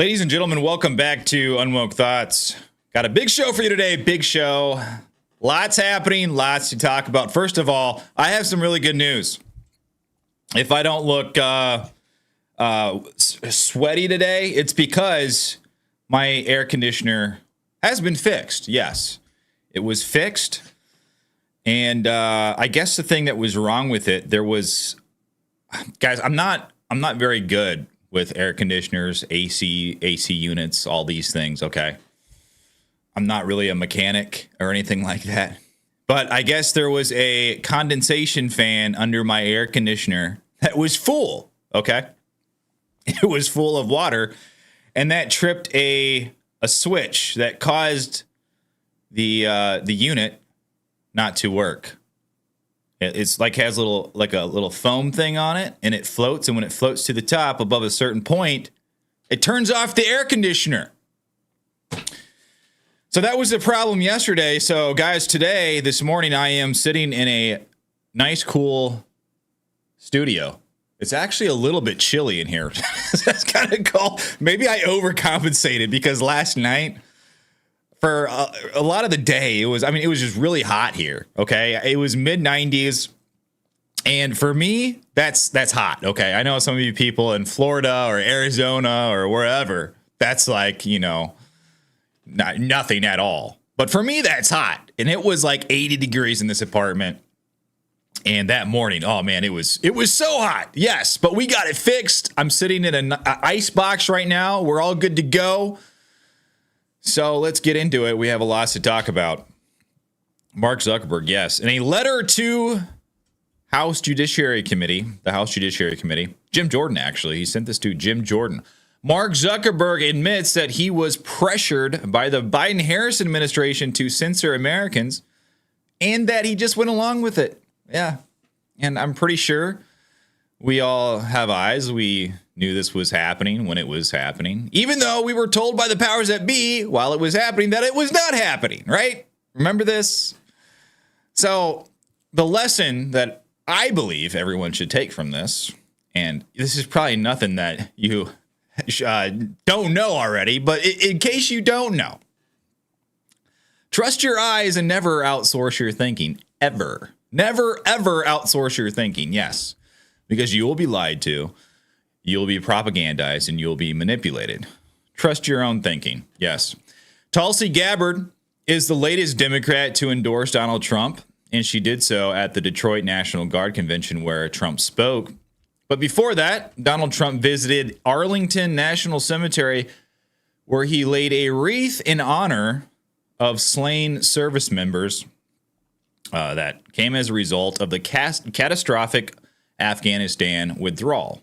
Ladies and gentlemen, welcome back to Unwoke Thoughts. Got a big show for you today. Big show. Lots happening. Lots to talk about. First of all, I have some really good news. If I don't look sweaty today, it's because my air conditioner has been fixed. Yes, it was fixed. And I guess the thing that was wrong with it, there was, guys, I'm not very good with air conditioners, AC units, all these things, okay? I'm not really a mechanic or anything like that. But I guess there was a condensation fan under my air conditioner that was full, okay? It was full of water, and that tripped a switch that caused the unit not to work. It's like has a little foam thing on it, and it floats. And when it floats to the top above a certain point, it turns off the air conditioner. So that was the problem yesterday. So guys, this morning, I am sitting in a nice, cool studio. It's actually a little bit chilly in here. That's kind of cool. Maybe I overcompensated because last night, for a lot of the day, it was just really hot here, okay? It was mid-90s, and for me, that's hot, okay? I know some of you people in Florida or Arizona or wherever, that's like, nothing at all. But for me, that's hot, and it was like 80 degrees in this apartment, and that morning, oh man, it was so hot, yes, but we got it fixed. I'm sitting in an ice box right now. We're all good to go. So let's get into it. We have a lot to talk about. Mark Zuckerberg, yes. In a letter to the House Judiciary Committee, Jim Jordan, actually, he sent this to Jim Jordan. Mark Zuckerberg admits that he was pressured by the Biden-Harris administration to censor Americans and that he just went along with it. Yeah. And I'm pretty sure we all have eyes. We knew this was happening when it was happening, even though we were told by the powers that be while it was happening that it was not happening, right? Remember this? So the lesson that I believe everyone should take from this, and this is probably nothing that you don't know already, but in case you don't know, trust your eyes and never outsource your thinking, ever. Never, ever outsource your thinking, yes, because you will be lied to. You'll be propagandized and you'll be manipulated. Trust your own thinking. Yes. Tulsi Gabbard is the latest Democrat to endorse Donald Trump, and she did so at the Detroit National Guard Convention where Trump spoke. But before that, Donald Trump visited Arlington National Cemetery where he laid a wreath in honor of slain service members that came as a result of the catastrophic Afghanistan withdrawal.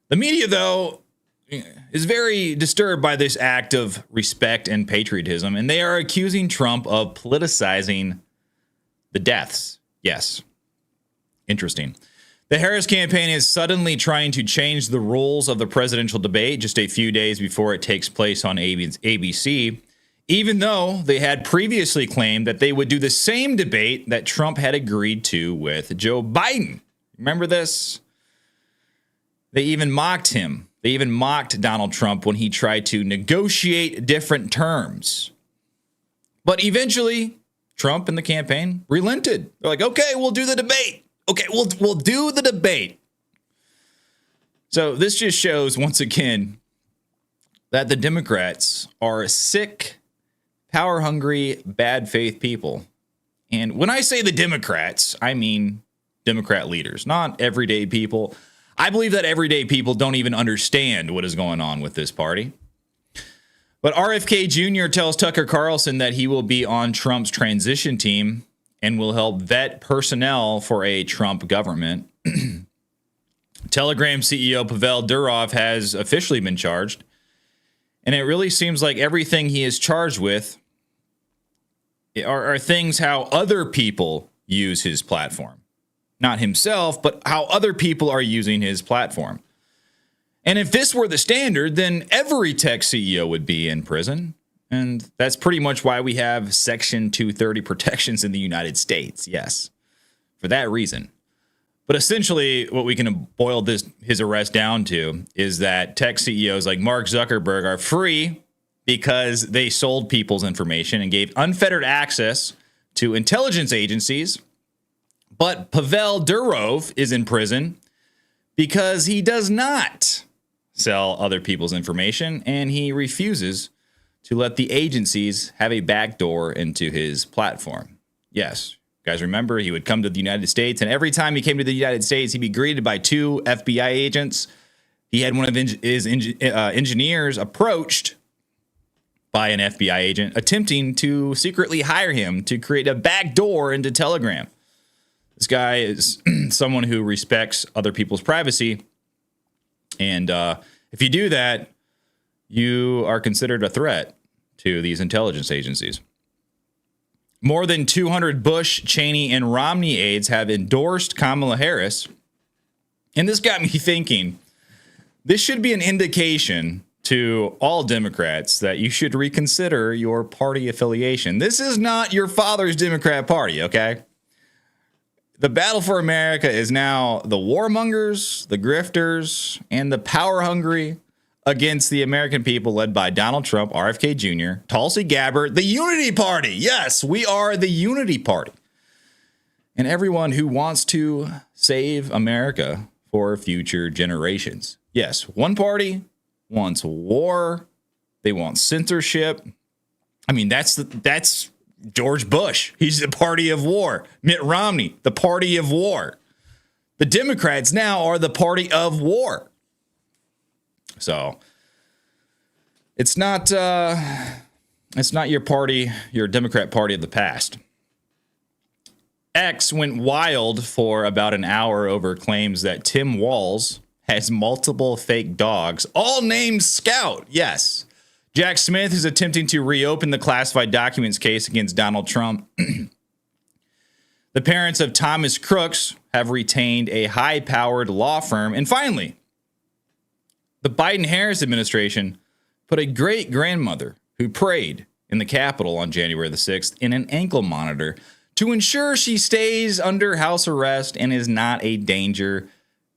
The media, though, is very disturbed by this act of respect and patriotism, and they are accusing Trump of politicizing the deaths. Yes. Interesting. The Harris campaign is suddenly trying to change the rules of the presidential debate just a few days before it takes place on ABC, even though they had previously claimed that they would do the same debate that Trump had agreed to with Joe Biden. Remember this? They even mocked him. They even mocked Donald Trump when he tried to negotiate different terms. But eventually, Trump and the campaign relented. They're like, okay, we'll do the debate. Okay, we'll do the debate. So this just shows, once again, that the Democrats are sick, power-hungry, bad faith people. And when I say the Democrats, I mean Democrat leaders, not everyday people. I believe that everyday people don't even understand what is going on with this party. But RFK Jr. tells Tucker Carlson that he will be on Trump's transition team and will help vet personnel for a Trump government. Telegram CEO Pavel Durov has officially been charged. And it really seems like everything he is charged with are things how other people use his platform. Not himself, but how other people are using his platform. And if this were the standard, then every tech CEO would be in prison. And that's pretty much why we have Section 230 protections in the United States. Yes, for that reason. But essentially, what we can boil his arrest down to is that tech CEOs like Mark Zuckerberg are free because they sold people's information and gave unfettered access to intelligence agencies. But Pavel Durov is in prison because he does not sell other people's information, and he refuses to let the agencies have a backdoor into his platform. Yes, you guys remember he would come to the United States, and every time he came to the United States, he'd be greeted by 2 FBI agents. He had one of his engineers approached by an FBI agent attempting to secretly hire him to create a backdoor into Telegram. This guy is someone who respects other people's privacy. And if you do that, you are considered a threat to these intelligence agencies. More than 200 Bush, Cheney, and Romney aides have endorsed Kamala Harris. And this got me thinking, this should be an indication to all Democrats that you should reconsider your party affiliation. This is not your father's Democrat Party, okay? The battle for America is now the warmongers, the grifters, and the power hungry against the American people led by Donald Trump, RFK Jr., Tulsi Gabbard, the Unity Party. Yes, we are the Unity Party. And everyone who wants to save America for future generations. Yes, one party wants war. They want censorship. I mean, that's George Bush. He's the party of war. Mitt Romney, the party of war. The Democrats now are the party of war. So it's not your party, your Democrat Party of the past. X went wild for about an hour over claims that Tim Walz has multiple fake dogs, all named Scout. Yes. Jack Smith is attempting to reopen the classified documents case against Donald Trump. The parents of Thomas Crooks have retained a high-powered law firm. And finally, the Biden-Harris administration put a great-grandmother who prayed in the Capitol on January the 6th in an ankle monitor to ensure she stays under house arrest and is not a danger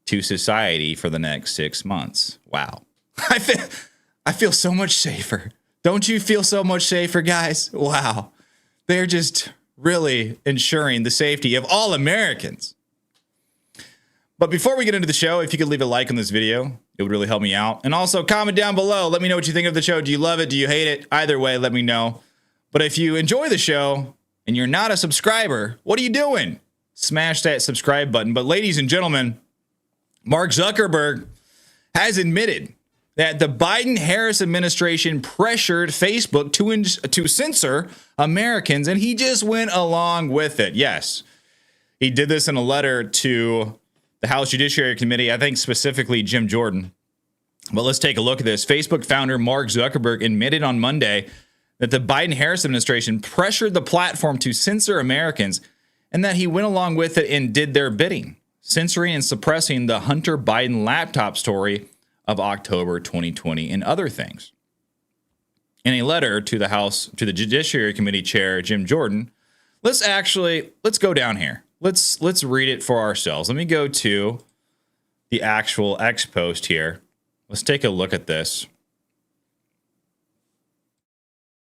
to society for the next 6 months. Wow. I feel so much safer. Don't you feel so much safer, guys? Wow. They're just really ensuring the safety of all Americans. But before we get into the show, if you could leave a like on this video, it would really help me out. And also comment down below. Let me know what you think of the show. Do you love it? Do you hate it? Either way, let me know. But if you enjoy the show and you're not a subscriber, what are you doing? Smash that subscribe button. But ladies and gentlemen, Mark Zuckerberg has admitted that the Biden-Harris administration pressured Facebook to censor Americans, and he just went along with it. Yes, he did this in a letter to the House Judiciary Committee, I think specifically Jim Jordan. But let's take a look at this. Facebook founder Mark Zuckerberg admitted on Monday that the Biden-Harris administration pressured the platform to censor Americans and that he went along with it and did their bidding, censoring and suppressing the Hunter Biden laptop story of October 2020 and other things. In a letter to the Judiciary Committee Chair Jim Jordan, let's go down here. Let's read it for ourselves. Let me go to the actual X post here. Let's take a look at this.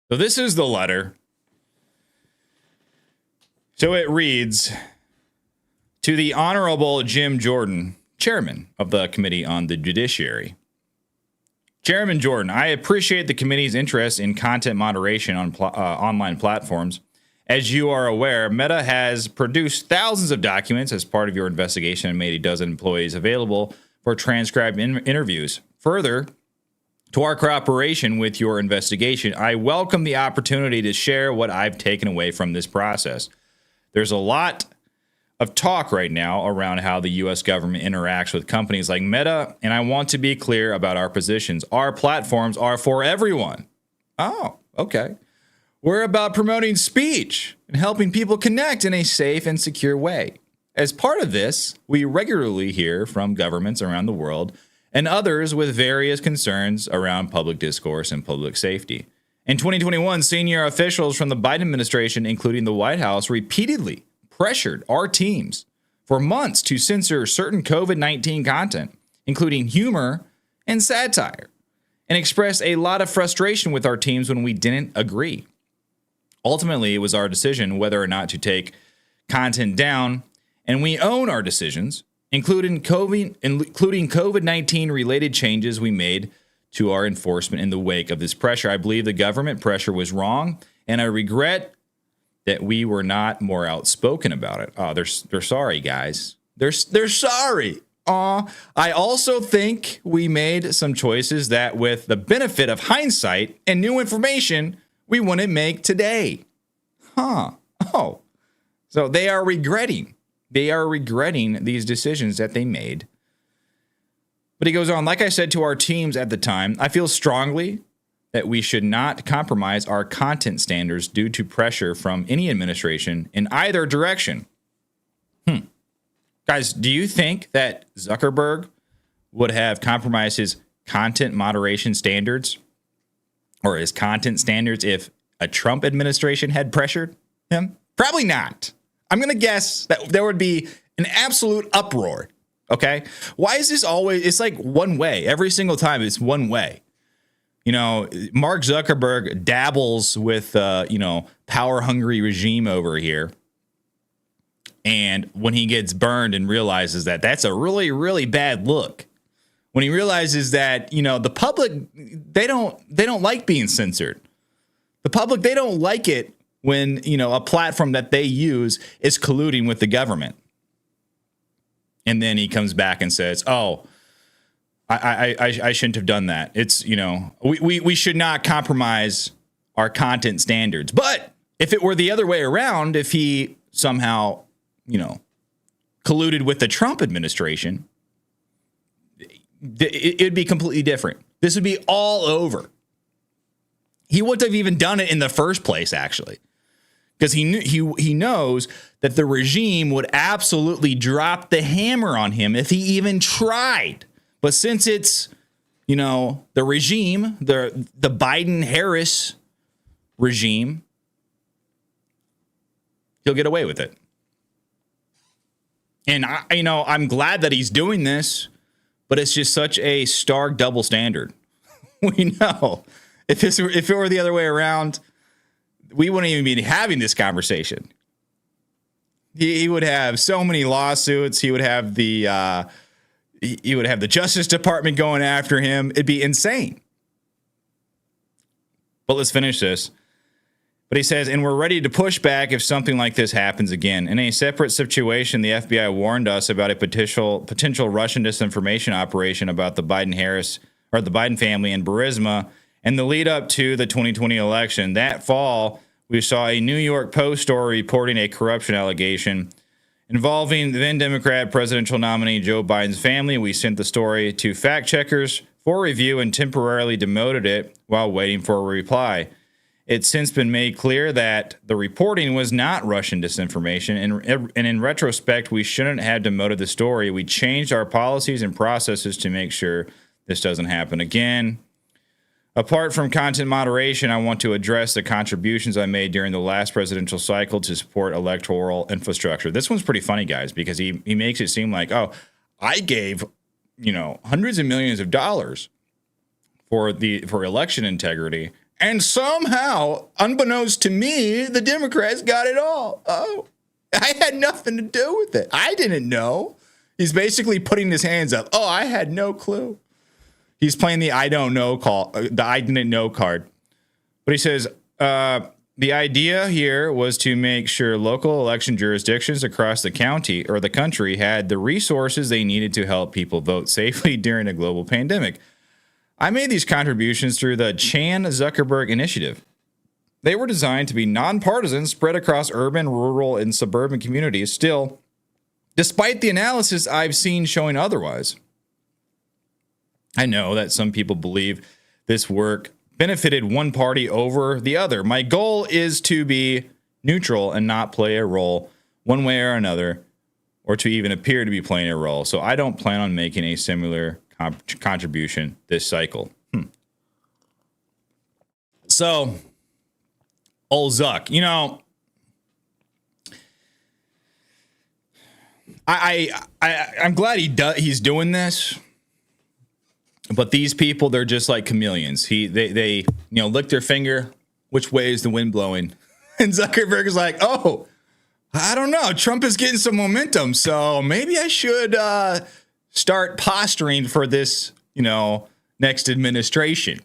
So this is the letter. So it reads, to the Honorable Jim Jordan, Chairman of the Committee on the Judiciary. Chairman Jordan, I appreciate the committee's interest in content moderation on online platforms. As you are aware, Meta has produced thousands of documents as part of your investigation and made a dozen employees available for transcribed interviews. Further, to our cooperation with your investigation, I welcome the opportunity to share what I've taken away from this process. There's a lot of talk right now around how the U.S. government interacts with companies like Meta, and I want to be clear about our positions. Our platforms are for everyone. Oh, okay. We're about promoting speech and helping people connect in a safe and secure way. As part of this, we regularly hear from governments around the world and others with various concerns around public discourse and public safety. In 2021, senior officials from the Biden administration, including the White House, repeatedly pressured our teams for months to censor certain COVID-19 content, including humor and satire, and expressed a lot of frustration with our teams when we didn't agree. Ultimately, it was our decision whether or not to take content down, and we own our decisions, including COVID-19 related changes we made to our enforcement in the wake of this pressure. I believe the government pressure was wrong, and I regret that we were not more outspoken about it. Oh, they're sorry, guys. They're sorry. I also think we made some choices that, with the benefit of hindsight and new information, we wouldn't make today. Oh. So they are regretting. They are regretting these decisions that they made. But he goes on, like I said to our teams at the time, I feel strongly that we should not compromise our content standards due to pressure from any administration in either direction. Guys, do you think that Zuckerberg would have compromised his content moderation standards or his content standards if a Trump administration had pressured him? Probably not. I'm going to guess that there would be an absolute uproar. Okay. Why is this always, it's like one way. Every single time it's one way. You know, Mark Zuckerberg dabbles with, power hungry regime over here. And when he gets burned and realizes that that's a really, really bad look, when he realizes that, the public, they don't like being censored. The public, they don't like it when, a platform that they use is colluding with the government. And then he comes back and says, oh, I shouldn't have done that. It's, we should not compromise our content standards. But if it were the other way around, if he somehow, colluded with the Trump administration, it'd be completely different. This would be all over. He wouldn't have even done it in the first place, actually, because he knows that the regime would absolutely drop the hammer on him if he even tried. But since it's, the regime, the Biden-Harris regime, he'll get away with it. And I'm glad that he's doing this, but it's just such a stark double standard. We know if it were the other way around, we wouldn't even be having this conversation. He would have so many lawsuits. He would have the Justice Department going after him. It'd be insane. But let's finish this. But he says, and we're ready to push back if something like this happens again. In a separate situation, the FBI warned us about a potential Russian disinformation operation about the Biden-Harris or the Biden family and Burisma and the lead up to the 2020 election. That fall, we saw a New York Post story reporting a corruption allegation involving the then Democrat presidential nominee Joe Biden's family. We sent the story to fact checkers for review and temporarily demoted it while waiting for a reply. It's since been made clear that the reporting was not Russian disinformation, and in retrospect, we shouldn't have demoted the story. We changed our policies and processes to make sure this doesn't happen again. Apart from content moderation, I want to address the contributions I made during the last presidential cycle to support electoral infrastructure. This one's pretty funny, guys, because he makes it seem like, oh, I gave, hundreds of millions of dollars for election integrity. And somehow, unbeknownst to me, the Democrats got it all. Oh, I had nothing to do with it. I didn't know. He's basically putting his hands up. Oh, I had no clue. He's playing the I don't know the I didn't know card. But he says, the idea here was to make sure local election jurisdictions across the county or the country had the resources they needed to help people vote safely during a global pandemic. I made these contributions through the Chan Zuckerberg Initiative. They were designed to be nonpartisan, spread across urban, rural, and suburban communities. Still, despite the analysis I've seen showing otherwise, I know that some people believe this work benefited one party over the other. My goal is to be neutral and not play a role one way or another, or to even appear to be playing a role. So I don't plan on making a similar contribution this cycle. So, old Zuck, I'm glad he's doing this. But these people, they're just like chameleons. They lick their finger. Which way is the wind blowing? And Zuckerberg is like, oh, I don't know. Trump is getting some momentum, so maybe I should start posturing for this, next administration.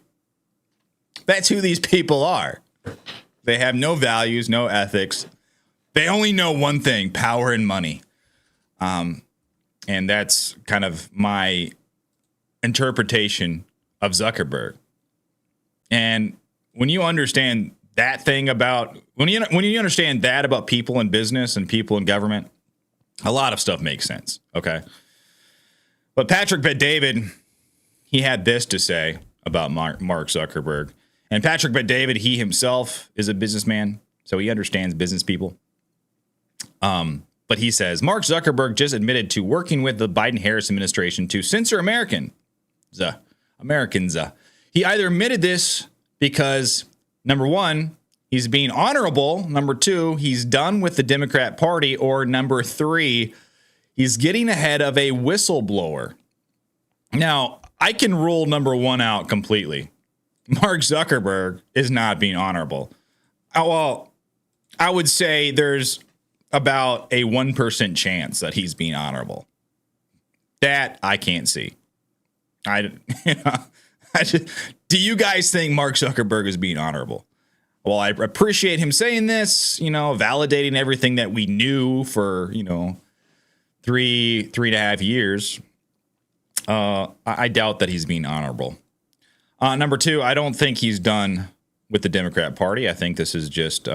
That's who these people are. They have no values, no ethics. They only know one thing: power and money. And that's kind of my interpretation of Zuckerberg. And when you understand that thing about when you understand that about people in business and people in government, a lot of stuff makes sense. Okay. But Patrick Bet-David, he had this to say about Mark Zuckerberg. And Patrick Bet-David, he himself is a businessman, so he understands business people. But he says, Mark Zuckerberg just admitted to working with the Biden-Harris administration to censor Americans. He either admitted this because, number one, he's being honorable. Number two, he's done with the Democrat Party. Or number three, he's getting ahead of a whistleblower. Now, I can rule number one out completely. Mark Zuckerberg is not being honorable. Well, I would say there's about a 1% chance that he's being honorable. That I can't see. Do you guys think Mark Zuckerberg is being honorable? Well, I appreciate him saying this, validating everything that we knew for, 3.5 years. I doubt that he's being honorable. Number two, I don't think he's done with the Democrat Party. I think this is just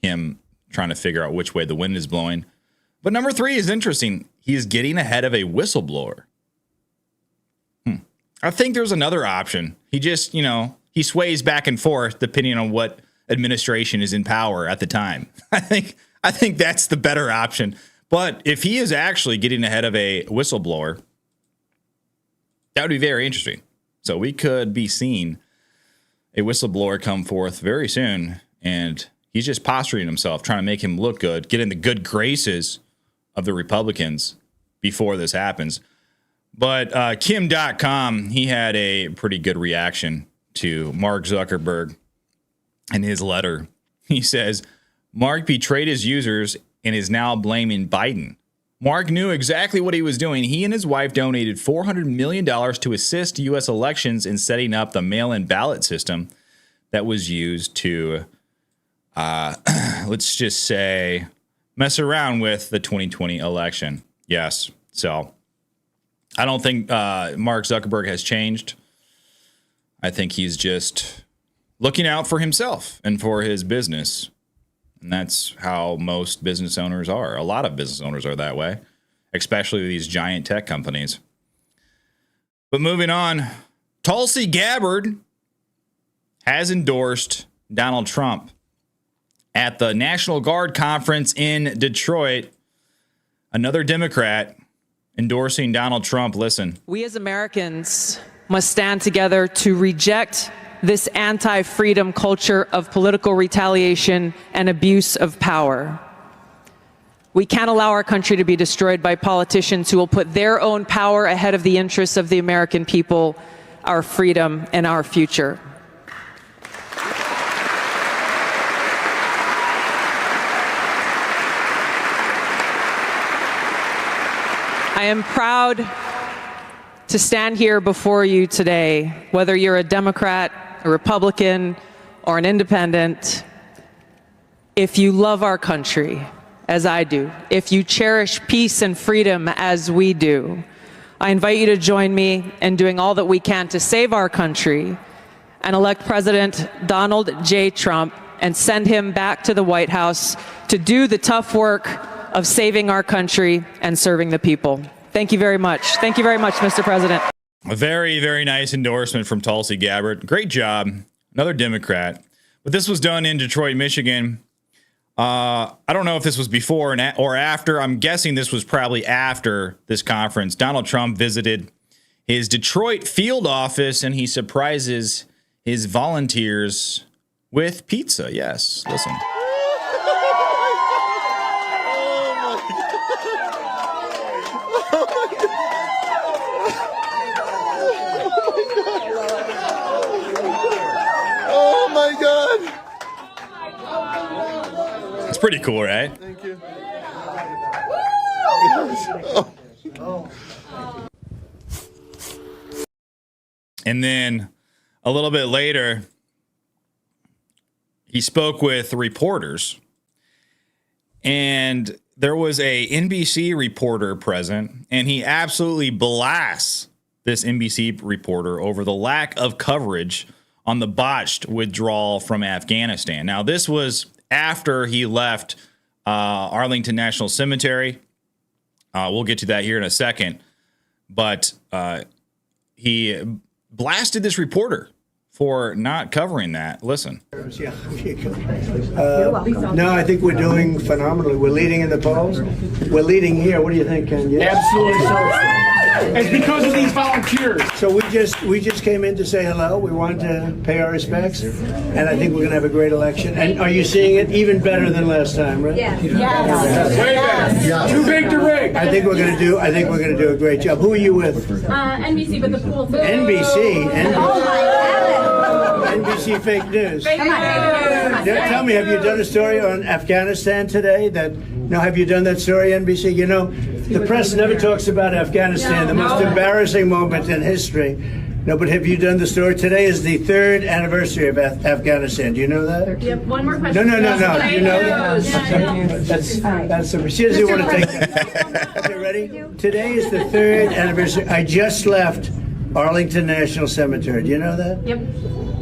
him trying to figure out which way the wind is blowing. But number three is interesting. He is getting ahead of a whistleblower. I think there's another option. He just, he sways back and forth depending on what administration is in power at the time. I think that's the better option. But if he is actually getting ahead of a whistleblower, that would be very interesting. So we could be seeing a whistleblower come forth very soon, and he's just posturing himself, trying to make him look good, get in the good graces of the Republicans before this happens. But Kim.com, he had a pretty good reaction to Mark Zuckerberg and his letter. He says, Mark betrayed his users and is now blaming Biden. Mark knew exactly what he was doing. He and his wife donated $400 million to assist U.S. elections in setting up the mail-in ballot system that was used to, let's just say, mess around with the 2020 election. Yes, so I don't think Mark Zuckerberg has changed. I think he's just looking out for himself and for his business. And that's how most business owners are. A lot of business owners are that way, especially these giant tech companies. But moving on, Tulsi Gabbard has endorsed Donald Trump at the National Guard conference in Detroit. Another Democrat endorsing Donald Trump. Listen. We as Americans must stand together to reject this anti-freedom culture of political retaliation and abuse of power. We can't allow our country to be destroyed by politicians who will put their own power ahead of the interests of the American people, our freedom, and our future. I am proud to stand here before you today, whether you're a Democrat, a Republican, or an independent. If you love our country, as I do, if you cherish peace and freedom as we do, I invite you to join me in doing all that we can to save our country and elect President Donald J. Trump and send him back to the White House to do the tough work of saving our country and serving the people. Thank you very much. Thank you very much, Mr. President. A very, very nice endorsement from Tulsi Gabbard. Great job. Another Democrat. But this was done in Detroit, Michigan. I don't know if this was before or after. I'm guessing this was probably after this conference. Donald Trump visited his Detroit field office, and he surprises his volunteers with pizza. Yes, listen. That's pretty cool, right? Thank you. And then a little bit later, he spoke with reporters, and there was a NBC reporter present, and he absolutely blasts this NBC reporter over the lack of coverage on the botched withdrawal from Afghanistan. Now, this was after he left Arlington National Cemetery. We'll get to that here in a second. But he blasted this reporter for not covering that. Listen. No, I think we're doing phenomenally. We're leading in the polls. We're leading here. What do you think, Ken? Yes? Absolutely so. It's because of these volunteers. So we just came in to say hello. We wanted to pay our respects, and I think we're going to have a great election. And are you seeing it even better than last time, right? Yeah. Way better. Too big to rig. I think we're going to do a great job. Who are you with? NBC, but the pool. NBC. Oh my God. NBC fake news. Come on. Tell me, have you done a story on Afghanistan today? Have you done that story, NBC? You know, the press never talks about Afghanistan, the most embarrassing moment in history. No, but have you done the story? Today is the 3rd anniversary of Afghanistan. Do you know that? Yep. One more question. No. You know that? That's she doesn't want to take that. Okay, ready? Today is the 3rd anniversary. I just left Arlington National Cemetery. Do you know that? Yep.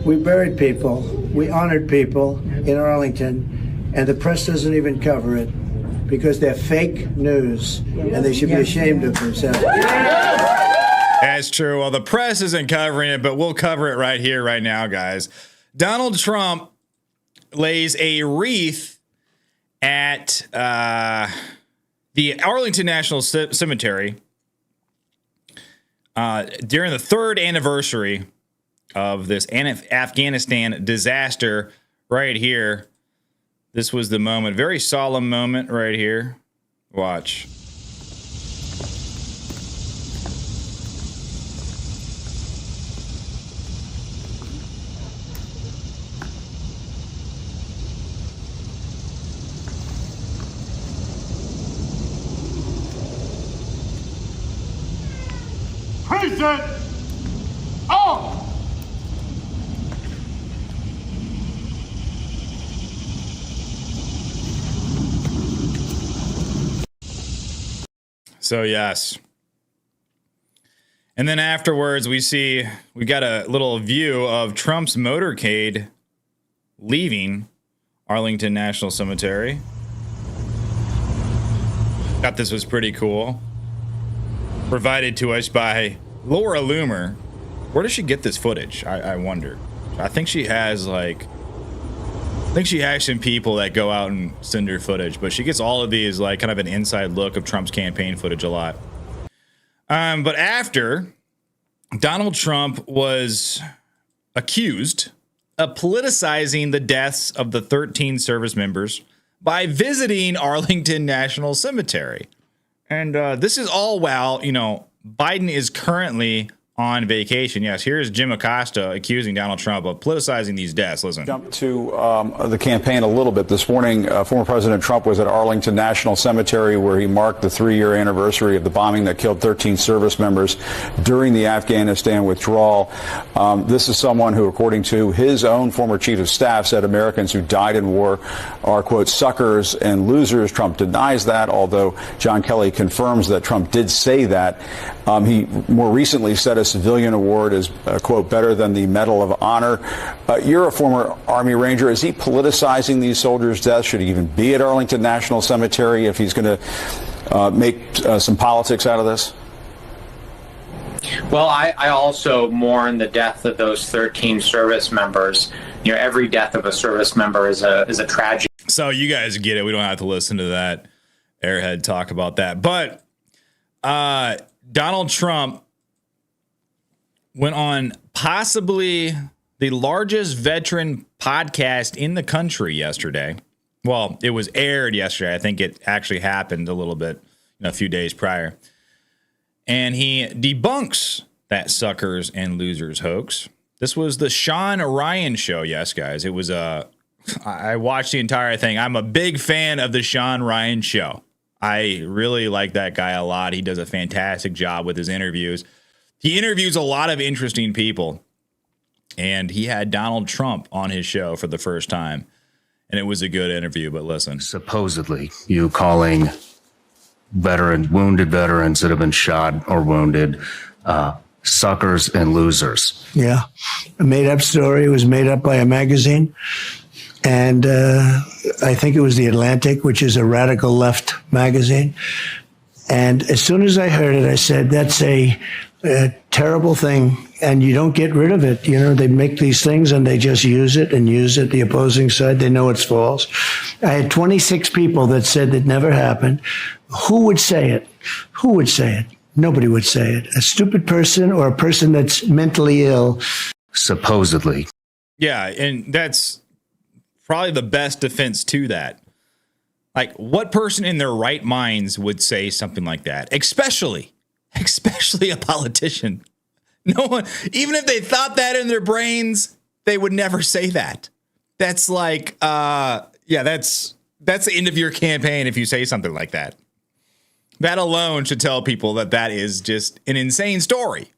We buried people. We honored people in Arlington, and the press doesn't even cover it because they're fake news, and they should be ashamed of themselves. That's true. Well, the press isn't covering it, but we'll cover it right here, right now, guys. Donald Trump lays a wreath at the Arlington National Cemetery during the 3rd anniversary of this Afghanistan disaster right here. This was the moment, very solemn moment right here. Watch. President! Oh! So, yes. And then afterwards, we got a little view of Trump's motorcade leaving Arlington National Cemetery. Thought this was pretty cool. Provided to us by Laura Loomer. Where does she get this footage? I wonder. I think she has some people that go out and send her footage, but she gets all of these kind of an inside look of Trump's campaign footage a lot. But after Donald Trump was accused of politicizing the deaths of the 13 service members by visiting Arlington National Cemetery. And this is all while, Biden is currently on vacation. Yes, here's Jim Acosta accusing Donald Trump of politicizing these deaths. Listen. Jump to the campaign a little bit. This morning, former President Trump was at Arlington National Cemetery where he marked the 3-year anniversary of the bombing that killed 13 service members during the Afghanistan withdrawal. This is someone who, according to his own former chief of staff, said Americans who died in war are, quote, suckers and losers. Trump denies that, although John Kelly confirms that Trump did say that. He more recently said a civilian award is, quote, better than the Medal of Honor. You're a former Army Ranger. Is he politicizing these soldiers' deaths? Should he even be at Arlington National Cemetery if he's going to make some politics out of this? Well, I also mourn the death of those 13 service members. Every death of a service member is a tragedy. So you guys get it. We don't have to listen to that airhead talk about that. But Donald Trump went on possibly the largest veteran podcast in the country yesterday. Well, it was aired yesterday. I think it actually happened a little bit, a few days prior. And he debunks that suckers and losers hoax. This was the Sean Ryan show. Yes, guys. It was I watched the entire thing. I'm a big fan of the Sean Ryan show. I really like that guy a lot. He does a fantastic job with his interviews. He interviews a lot of interesting people. And he had Donald Trump on his show for the first time. And it was a good interview, but listen. Supposedly, you calling wounded veterans that have been shot or wounded, suckers and losers. Yeah. A made up story. It was made up by a magazine. And I think it was The Atlantic, which is a radical left magazine. And as soon as I heard it, I said, that's a terrible thing, and you don't get rid of it. You know, they make these things and they just use it and use it. The opposing side, they know it's false. I had 26 people that said it never happened. Who would say it? Who would say it? Nobody would say it. A stupid person or a person that's mentally ill. Supposedly. Yeah, and that's probably the best defense to that. Like, what person in their right minds would say something like that? Especially a politician. No one, even if they thought that in their brains, they would never say that. That's like, that's the end of your campaign if you say something like that. That alone should tell people that that is just an insane story.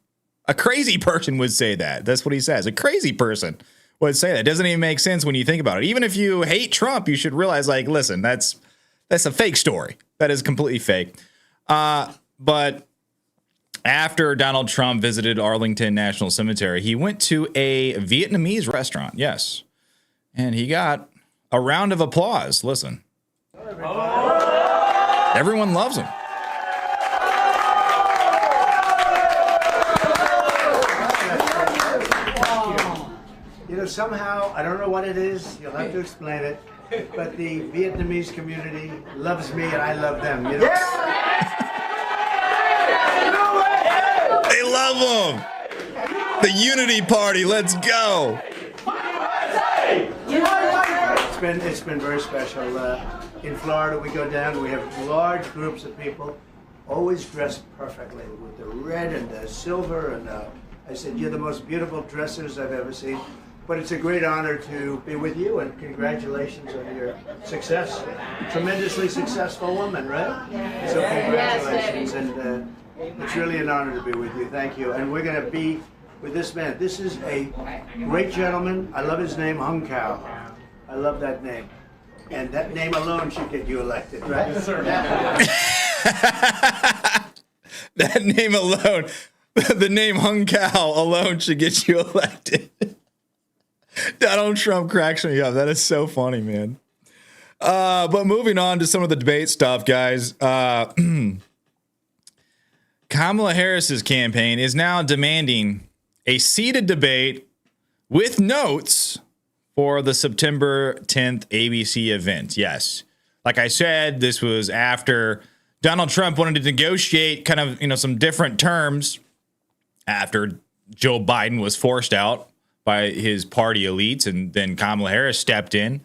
A crazy person would say that. That's what he says. A crazy person would say that. It doesn't even make sense when you think about it. Even if you hate Trump, you should realize, like, listen, that's a fake story. That is completely fake. But after Donald Trump visited Arlington National Cemetery, he went to a Vietnamese restaurant. Yes. And he got a round of applause. Listen. Everyone loves him. You know, somehow, I don't know what it is, you'll have to explain it, but the Vietnamese community loves me and I love them. You know? They love him. The Unity Party, let's go. It's been very special. In Florida, we go down, we have large groups of people, always dressed perfectly with the red and the silver. And I said, you're the most beautiful dressers I've ever seen. But it's a great honor to be with you, and congratulations on your success. Tremendously successful woman, right? So congratulations, and it's really an honor to be with you. Thank you. And we're going to be with this man. This is a great gentleman. I love his name, Hung Kao. I love that name. And that name alone should get you elected, right? Yes, sir. That name alone, the name Hung Kao alone should get you elected. Donald Trump cracks me up. That is so funny, man. But moving on to some of the debate stuff, guys. Kamala Harris's campaign is now demanding a seated debate with notes for the September 10th ABC event. Yes. Like I said, this was after Donald Trump wanted to negotiate kind of, some different terms after Joe Biden was forced out by his party elites, and then Kamala Harris stepped in.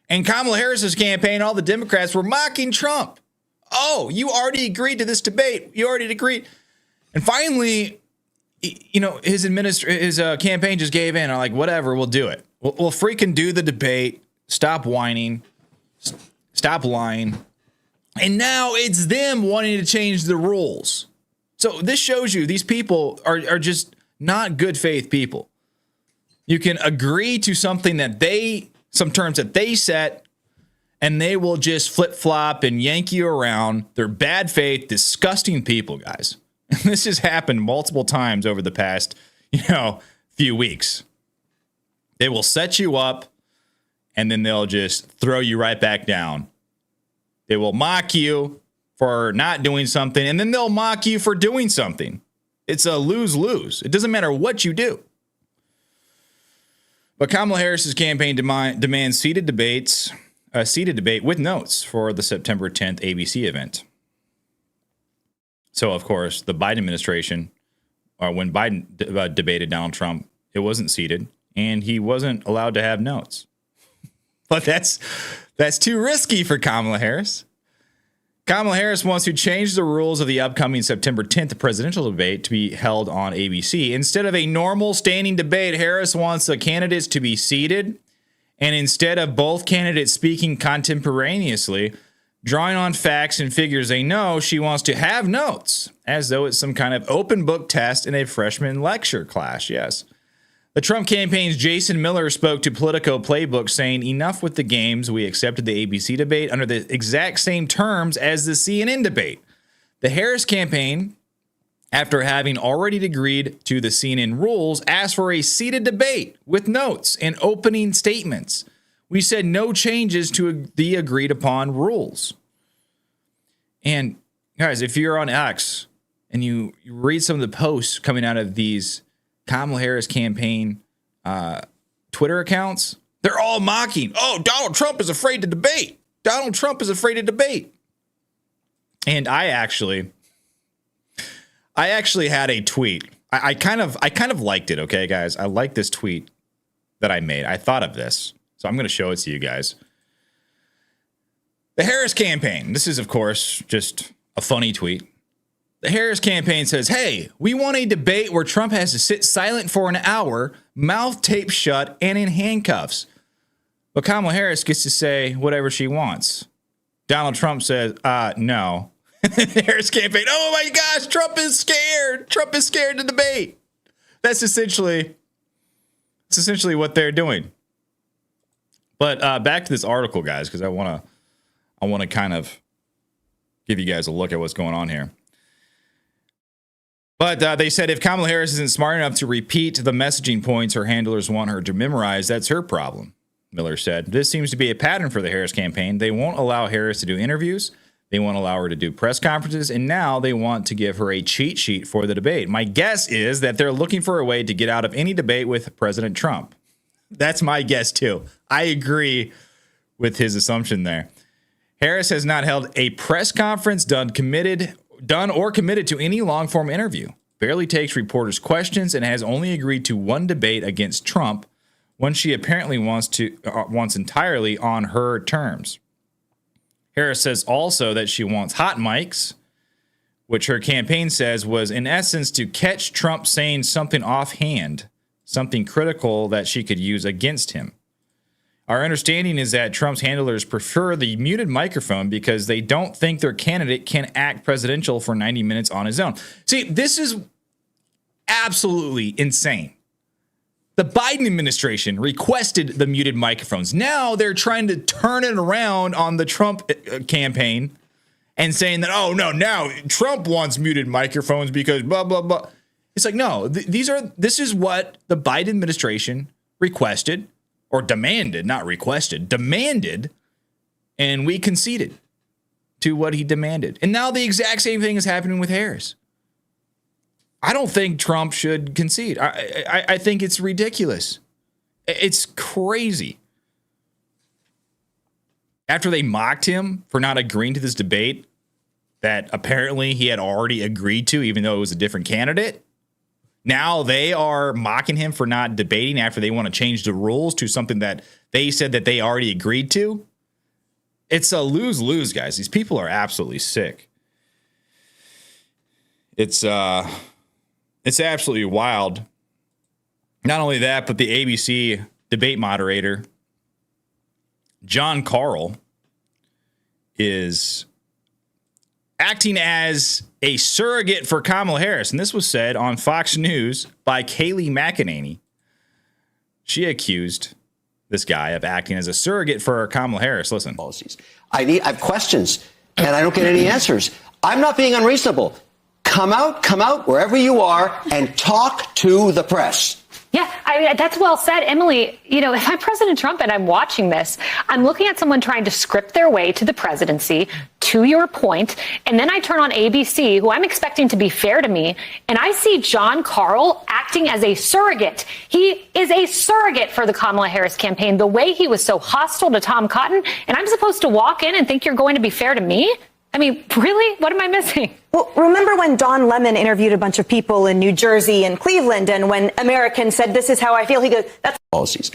And Kamala Harris's campaign, all the Democrats were mocking Trump. Oh, you already agreed to this debate. You already agreed. And finally, his campaign just gave in. I'm like, whatever, we'll do it. We'll freaking do the debate. Stop whining. Stop lying. And now it's them wanting to change the rules. So this shows you these people are just not good faith people. You can agree to something some terms that they set, and they will just flip flop and yank you around. They're bad faith, disgusting people, guys. And this has happened multiple times over the past, few weeks. They will set you up, and then they'll just throw you right back down. They will mock you for not doing something, and then they'll mock you for doing something. It's a lose-lose. It doesn't matter what you do. But Kamala Harris's campaign demands a seated debate with notes for the September 10th ABC event. So, of course, the Biden administration, or when Biden debated Donald Trump, it wasn't seated, and he wasn't allowed to have notes. But that's too risky for Kamala Harris. Kamala Harris wants to change the rules of the upcoming September 10th presidential debate to be held on ABC. Instead of a normal standing debate, Harris wants the candidates to be seated And instead of both candidates speaking contemporaneously, drawing on facts and figures they know, she wants to have notes, as though it's some kind of open book test in a freshman lecture class. Yes. The Trump campaign's Jason Miller spoke to Politico Playbook, saying, enough with the games. We accepted the ABC debate under the exact same terms as the CNN debate. The Harris campaign, after having already agreed to the CNN rules, asked for a seated debate with notes and opening statements. We said no changes to the agreed upon rules. And guys, if you're on X and you read some of the posts coming out of these Kamala Harris campaign Twitter accounts, they're all mocking. Oh, Donald Trump is afraid to debate. Donald Trump is afraid to debate. And I actually had a tweet. I kind of liked it. Okay, guys, I like this tweet that I made. I thought of this, so I'm going to show it to you guys. The Harris campaign. This is, of course, just a funny tweet. The Harris campaign says, hey, we want a debate where Trump has to sit silent for an hour, mouth taped shut, and in handcuffs. But Kamala Harris gets to say whatever she wants. Donald Trump says, no. The Harris campaign, oh my gosh, Trump is scared. Trump is scared to debate. That's essentially what they're doing. But back to this article, guys, because I want to kind of give you guys a look at what's going on here. But they said if Kamala Harris isn't smart enough to repeat the messaging points her handlers want her to memorize, that's her problem. Miller said, this seems to be a pattern for the Harris campaign. They won't allow Harris to do interviews. They won't allow her to do press conferences. And now they want to give her a cheat sheet for the debate. My guess is that they're looking for a way to get out of any debate with President Trump. That's my guess, too. I agree with his assumption there. Harris has not held a press conference, done or committed to any long-form interview, barely takes reporters' questions, and has only agreed to one debate against Trump, one she apparently wants entirely on her terms. Harris says also that she wants hot mics, which her campaign says was in essence to catch Trump saying something offhand, something critical that she could use against him. Our understanding is that Trump's handlers prefer the muted microphone because they don't think their candidate can act presidential for 90 minutes on his own. See, this is absolutely insane. The Biden administration requested the muted microphones. Now they're trying to turn it around on the Trump campaign and saying that, oh, no, now Trump wants muted microphones because blah, blah, blah. It's like, no, this is what the Biden administration requested. Or demanded, not requested, demanded, and we conceded to what he demanded. And now the exact same thing is happening with Harris. I don't think Trump should concede. I think it's ridiculous. It's crazy. After they mocked him for not agreeing to this debate that apparently he had already agreed to, even though it was a different candidate, now they are mocking him for not debating after they want to change the rules to something that they said that they already agreed to. It's a lose-lose, guys. These people are absolutely sick. It's absolutely wild. Not only that, but the ABC debate moderator, John Carl, is acting as a surrogate for Kamala Harris. And this was said on Fox News by Kayleigh McEnany. She accused this guy of acting as a surrogate for Kamala Harris. Listen. Policies. I have questions and I don't get any answers. I'm not being unreasonable. Come out wherever you are and talk to the press. Yeah, that's well said, Emily. You know, if I'm President Trump and I'm watching this, I'm looking at someone trying to script their way to the presidency, to your point, and then I turn on ABC, who I'm expecting to be fair to me, and I see John Carl acting as a surrogate. He is a surrogate for the Kamala Harris campaign, the way he was so hostile to Tom Cotton, and I'm supposed to walk in and think you're going to be fair to me? I mean, really? What am I missing? Well, remember when Don Lemon interviewed a bunch of people in New Jersey and Cleveland, and when Americans said, this is how I feel, he goes, that's policies.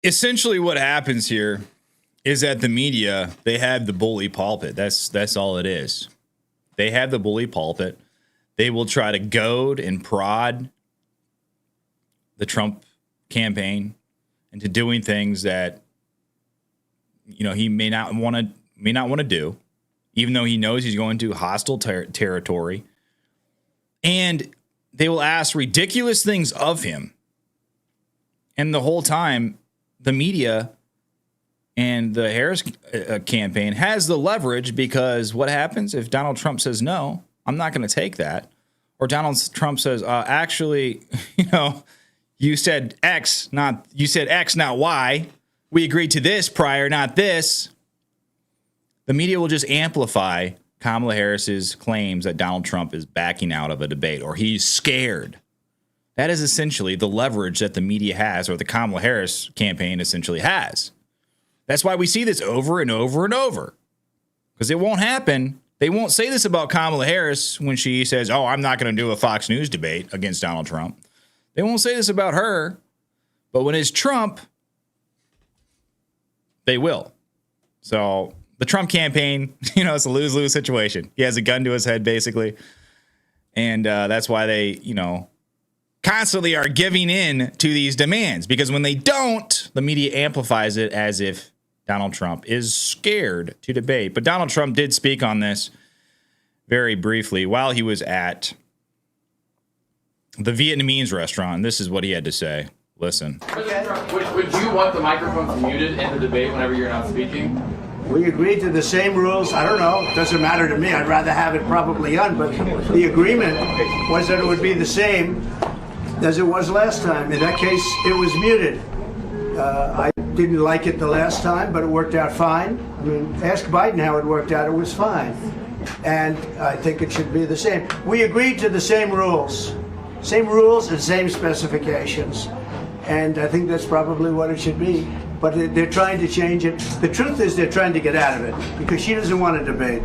Essentially what happens here is that the media, they have the bully pulpit. That's all it is. They have the bully pulpit. They will try to goad and prod the Trump campaign into doing things that, he may not want to do, even though he knows he's going to hostile territory. And they will ask ridiculous things of him. And the whole time, the media and the Harris campaign has the leverage, because what happens if Donald Trump says, no, I'm not going to take that? Or Donald Trump says, actually, you said X, not Y. We agreed to this prior, not this. The media will just amplify Kamala Harris's claims that Donald Trump is backing out of a debate or he's scared. That is essentially the leverage that the media has, or the Kamala Harris campaign essentially has. That's why we see this over and over and over, because it won't happen. They won't say this about Kamala Harris when she says, oh, I'm not going to do a Fox News debate against Donald Trump. They won't say this about her. But when it's Trump, they will. So the Trump campaign, it's a lose-lose situation. He has a gun to his head, basically. And that's why they, constantly are giving in to these demands, because when they don't, the media amplifies it as if Donald Trump is scared to debate. But Donald Trump did speak on this very briefly while he was at the Vietnamese restaurant. This is what he had to say. Listen. Would you want the microphones muted in the debate whenever you're not speaking? We agreed to the same rules. I don't know. It doesn't matter to me. I'd rather have it probably on, but the agreement was that it would be the same as it was last time. In that case, it was muted. I didn't like it the last time, but it worked out fine. I mean, ask Biden how it worked out. It was fine. And I think it should be the same. We agreed to the same rules. Same rules and same specifications. And I think that's probably what it should be. But they're trying to change it. The truth is they're trying to get out of it, because she doesn't want to debate.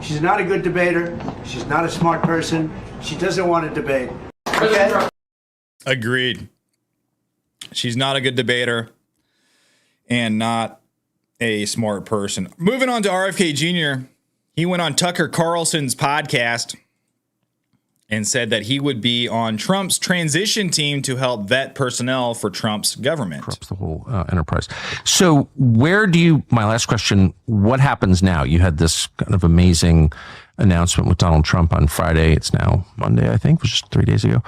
She's not a good debater. She's not a smart person. She doesn't want to debate. Okay? Agreed. She's not a good debater and not a smart person. Moving on to RFK Jr., he went on Tucker Carlson's podcast and said that he would be on Trump's transition team to help vet personnel for Trump's government. Corrupts the whole enterprise. So my last question, what happens now? You had this kind of amazing announcement with Donald Trump on Friday. It's now Monday, I think, which is 3 days ago.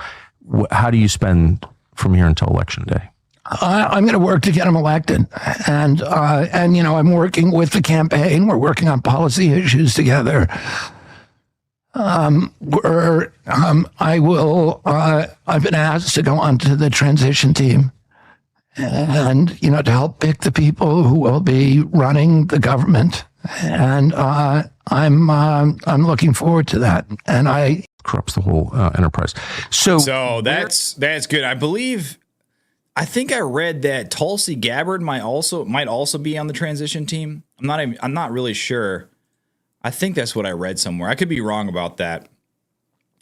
How do you spend from here until Election Day? I'm going to work to get him elected. And I'm working with the campaign. We're working on policy issues together. I've been asked to go onto the transition team and, to help pick the people who will be running the government. And I'm looking forward to that. And corrupts the whole enterprise. So that's good. I think I read that Tulsi Gabbard might also be on the transition team. I'm not really sure. I think that's what I read somewhere. I could be wrong about that.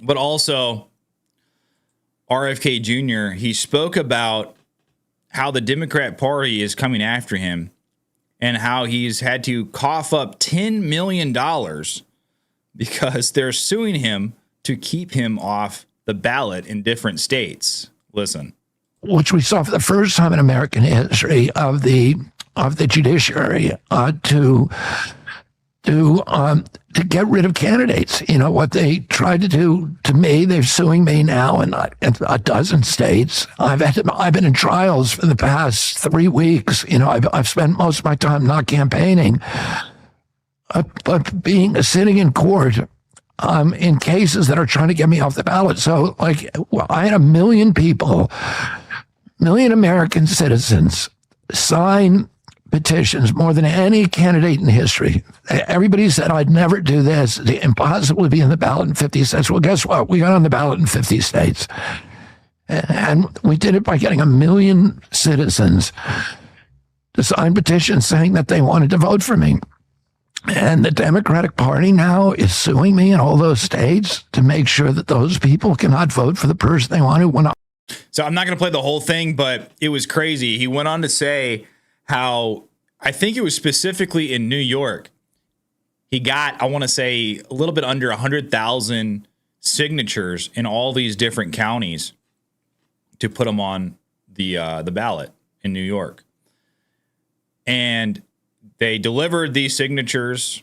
But also, RFK Jr., he spoke about how the Democrat Party is coming after him and how he's had to cough up $10 million because they're suing him to keep him off the ballot in different states. Listen. Which we saw for the first time in American history of the judiciary to get rid of candidates. What they tried to do to me, they're suing me now in a dozen states. I've been in trials for the past 3 weeks. I've spent most of my time not campaigning, but sitting in court in cases that are trying to get me off the ballot. So I had 1 million people, 1 million American citizens sign petitions, more than any candidate in history. Everybody said I'd never do this. It's impossible to be in the ballot in 50 states. Well, guess what? We got on the ballot in 50 states. And we did it by getting 1 million citizens to sign petitions saying that they wanted to vote for me. And the Democratic Party now is suing me in all those states to make sure that those people cannot vote for the person they want to. So I'm not going to play the whole thing, but it was crazy. He went on to say how, I think it was specifically in New York, he got, I want to say, a little bit under 100,000 signatures in all these different counties to put him on the ballot in New York. And they delivered these signatures,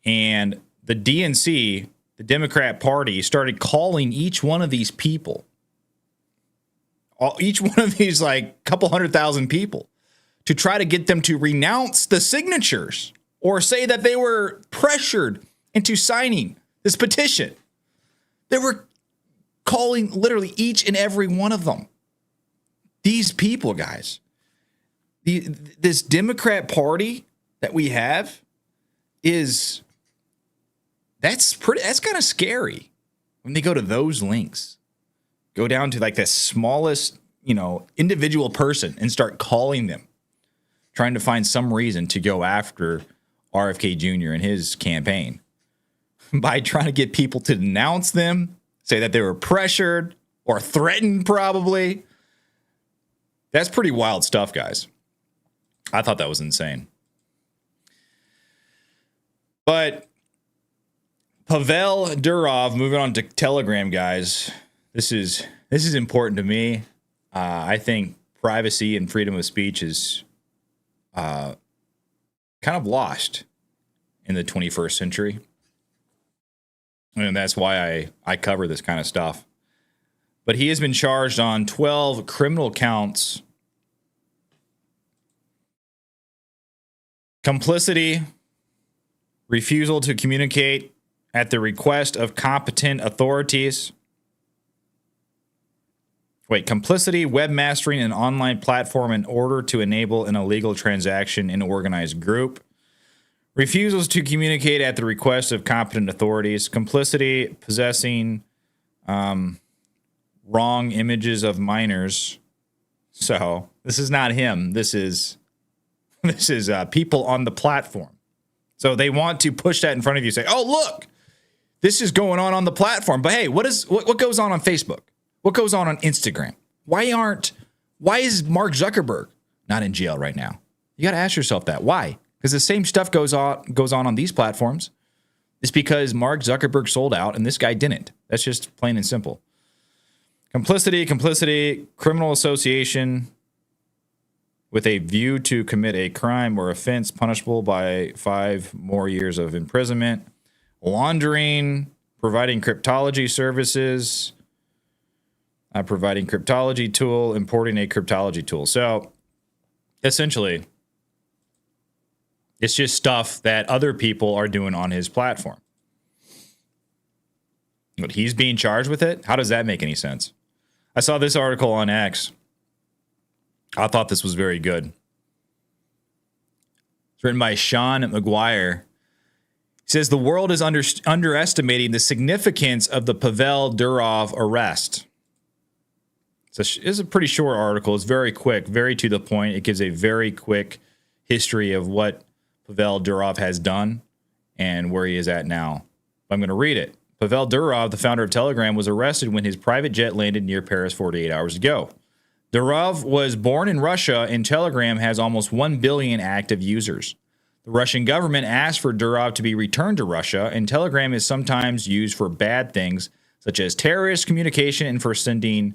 and the DNC, the Democrat Party, started calling each one of these people, each one of these like couple 100,000 people, to try to get them to renounce the signatures or say that they were pressured into signing this petition. They were calling literally each and every one of them. These people, guys, this Democrat Party that we have that's kind of scary when they go to those links, go down to like the smallest, individual person and start calling them, trying to find some reason to go after RFK Jr. and his campaign by trying to get people to denounce them, say that they were pressured or threatened probably. That's pretty wild stuff, guys. I thought that was insane. But Pavel Durov, moving on to Telegram, guys. This is important to me. I think privacy and freedom of speech is kind of lost in the 21st century. And that's why I cover this kind of stuff. But he has been charged on 12 criminal counts. Complicity, refusal to communicate at the request of competent authorities. Complicity, webmastering an online platform in order to enable an illegal transaction in an organized group. Refusals to communicate at the request of competent authorities. Complicity, possessing wrong images of minors. So this is not him. This is people on the platform. So they want to push that in front of you. Say, oh, look, this is going on the platform. But hey, what goes on Facebook? What goes on Instagram? Why is Mark Zuckerberg not in jail right now? You got to ask yourself that. Why? Because the same stuff goes on these platforms. It's because Mark Zuckerberg sold out and this guy didn't. That's just plain and simple. Complicity, criminal association with a view to commit a crime or offense punishable by 5 more years of imprisonment. Laundering, providing cryptology services, providing cryptology tool, importing a cryptology tool. So essentially, it's just stuff that other people are doing on his platform. But he's being charged with it? How does that make any sense? I saw this article on X. I thought this was very good. It's written by Sean McGuire. He says the world is underestimating the significance of the Pavel Durov arrest. It's a pretty short article. It's very quick, very to the point. It gives a very quick history of what Pavel Durov has done and where he is at now. I'm going to read it. Pavel Durov, the founder of Telegram, was arrested when his private jet landed near Paris 48 hours ago. Durov was born in Russia, and Telegram has almost 1 billion active users. The Russian government asked for Durov to be returned to Russia, and Telegram is sometimes used for bad things, such as terrorist communication and for sending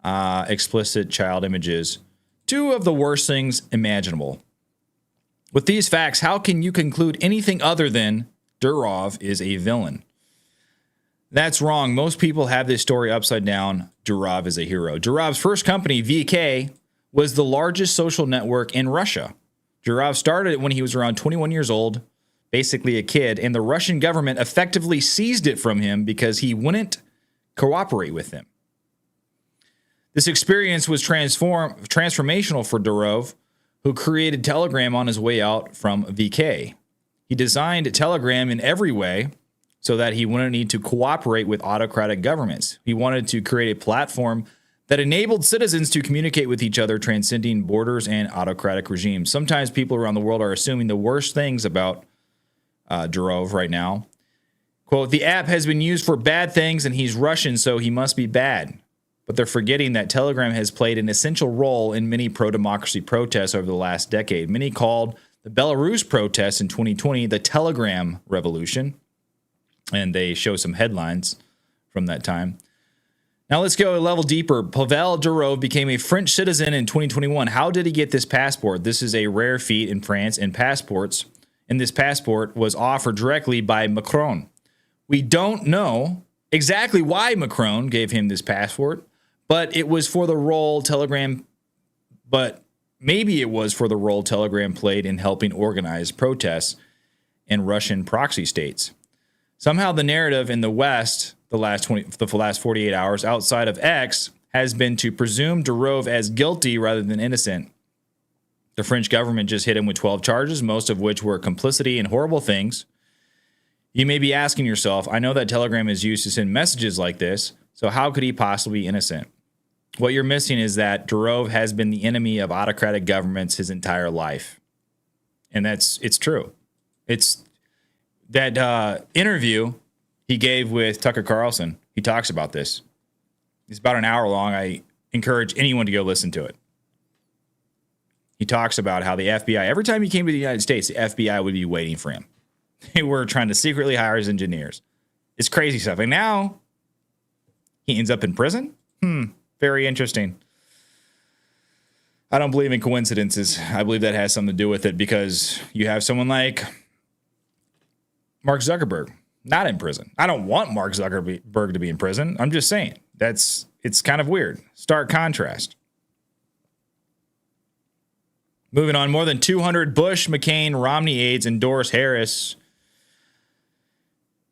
explicit child images. 2 of the worst things imaginable. With these facts, how can you conclude anything other than Durov is a villain? That's wrong. Most people have this story upside down. Durov is a hero. Durov's first company, VK, was the largest social network in Russia. Durov started it when he was around 21 years old, basically a kid, and the Russian government effectively seized it from him because he wouldn't cooperate with them. This experience was transformational for Durov, who created Telegram on his way out from VK. He designed Telegram in every way so that he wouldn't need to cooperate with autocratic governments. He wanted to create a platform that enabled citizens to communicate with each other, transcending borders and autocratic regimes. Sometimes people around the world are assuming the worst things about Durov right now. Quote, the app has been used for bad things and he's Russian, so he must be bad. But they're forgetting that Telegram has played an essential role in many pro-democracy protests over the last decade. Many called the Belarus protests in 2020 the Telegram revolution. And they show some headlines from that time. Now let's go a level deeper. Pavel Durov became a French citizen in 2021. How did he get this passport? This is a rare feat in France and passports. And this passport was offered directly by Macron. We don't know exactly why Macron gave him this passport, but it was for the role Telegram, maybe it was for the role Telegram played in helping organize protests in Russian proxy states. Somehow the narrative in the West, the last 48 hours outside of X, has been to presume Durov as guilty rather than innocent. The French government just hit him with 12 charges, most of which were complicity in horrible things. You may be asking yourself, I know that Telegram is used to send messages like this, so how could he possibly be innocent? What you're missing is that Durov has been the enemy of autocratic governments his entire life. And it's true. It's that interview he gave with Tucker Carlson. He talks about this. It's about an hour long. I encourage anyone to go listen to it. He talks about how the FBI, every time he came to the United States, the FBI would be waiting for him. They were trying to secretly hire his engineers. It's crazy stuff. And now he ends up in prison? Very interesting. I don't believe in coincidences. I believe that has something to do with it because you have someone like Mark Zuckerberg not in prison. I don't want Mark Zuckerberg to be in prison. I'm just saying it's kind of weird. Stark contrast. Moving on, more than 200 Bush, McCain, Romney aides endorse Harris.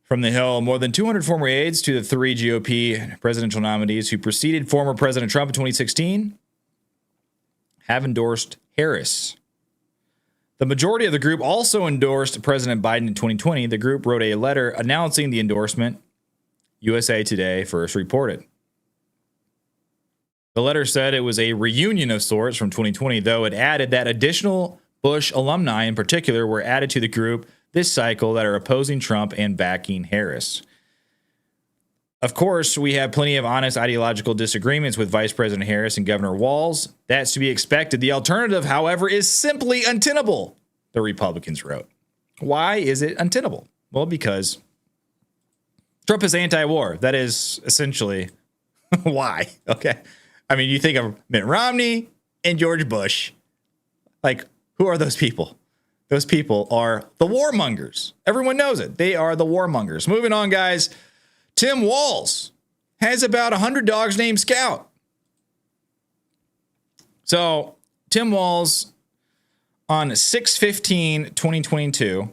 From the Hill, more than 200 former aides to the 3 GOP presidential nominees who preceded former President Trump in 2016 have endorsed Harris. The majority of the group also endorsed President Biden in 2020. The group wrote a letter announcing the endorsement. USA Today first reported. The letter said it was a reunion of sorts from 2020, though it added that additional Bush alumni in particular were added to the group this cycle that are opposing Trump and backing Harris. Of course, we have plenty of honest ideological disagreements with Vice President Harris and Governor Walz. That's to be expected. The alternative, however, is simply untenable, the Republicans wrote. Why is it untenable? Well, because Trump is anti-war. That is essentially why. Okay. I mean, you think of Mitt Romney and George Bush. Like, who are those people? Those people are the warmongers. Everyone knows it. They are the warmongers. Moving on, guys. Tim Walz has about 100 dogs named Scout. So, Tim Walz on 6/15/2022, a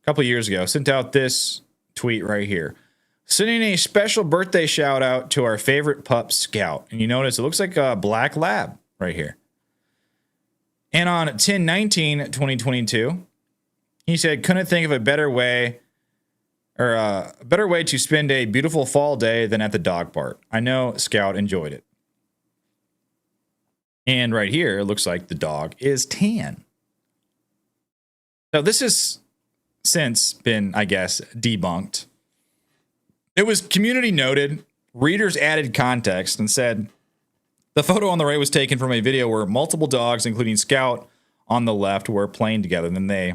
couple years ago, sent out this tweet right here. Sending a special birthday shout out to our favorite pup, Scout. And you notice it looks like a black lab right here. And on 10/19/2022, he said, couldn't think of a better way to spend a beautiful fall day than at the dog park. I know Scout enjoyed it. And right here, it looks like the dog is tan. So this has since been, I guess, debunked. It was community noted. Readers added context and said the photo on the right was taken from a video where multiple dogs, including Scout on the left, were playing together. And then they,